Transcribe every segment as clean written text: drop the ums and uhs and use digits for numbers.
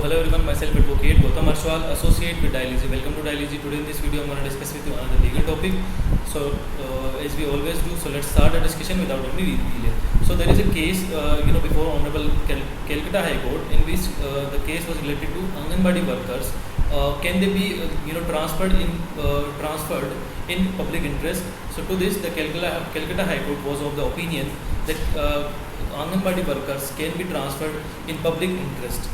Hello everyone, myself Advocate Gautam Arshwal, Associate with Dialyzy. Welcome to Dialyzy. Today in this video I'm going to discuss with you another legal topic. So as we always do, so let's start a discussion without any delay. So there is a case, before Honorable Calcutta High Court, in which the case was related to Anganwadi workers. Can they be, transferred in public interest? So to this, the Calcutta High Court was of the opinion that Anganwadi workers can be transferred in public interest.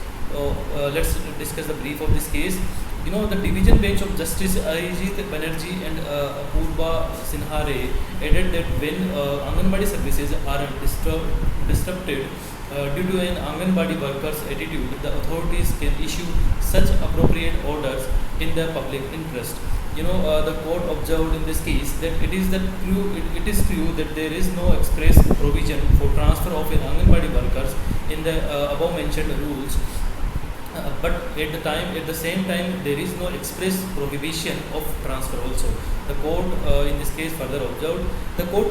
Let's discuss the brief of this case. The division bench of Justice Arijit Banerjee and Apurva Sinhare added that when Anganwadi services are disrupted due to an Anganwadi worker's attitude, the authorities can issue such appropriate orders in the public interest. The court observed in this case that it is true that there is no express provision for transfer of an Anganwadi workers in the above mentioned rules. But at the same time, there is no express prohibition of transfer also. The court, in this case, further observed, the court,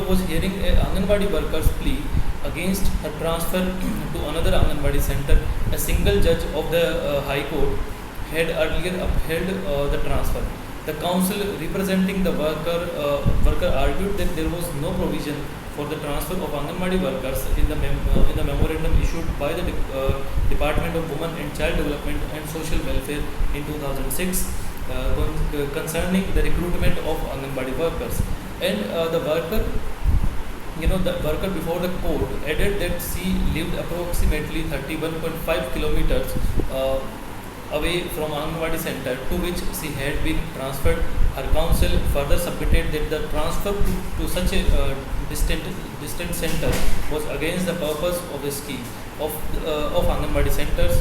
was hearing a Anganwadi worker's plea against her transfer to another Anganwadi center. A single judge of the High Court had earlier upheld the transfer. The counsel representing the worker argued that there was no provision for the transfer of Anganwadi workers in the memorandum issued by the Department of Women and Child Development and Social Welfare in 2006 concerning the recruitment of Anganwadi workers. And the worker before the court added that she lived approximately 31.5 kilometers away from Anganwadi center to which she had been transferred. Her counsel further submitted that the transfer to such a distant center was against the purpose of the scheme of Anganwadi centers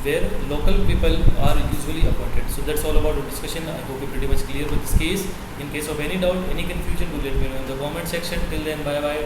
where local people are usually appointed. So that's all about the discussion. I hope you're pretty much clear with this case. In case of any doubt, any confusion, do let me know in the comment section. Till then, bye bye.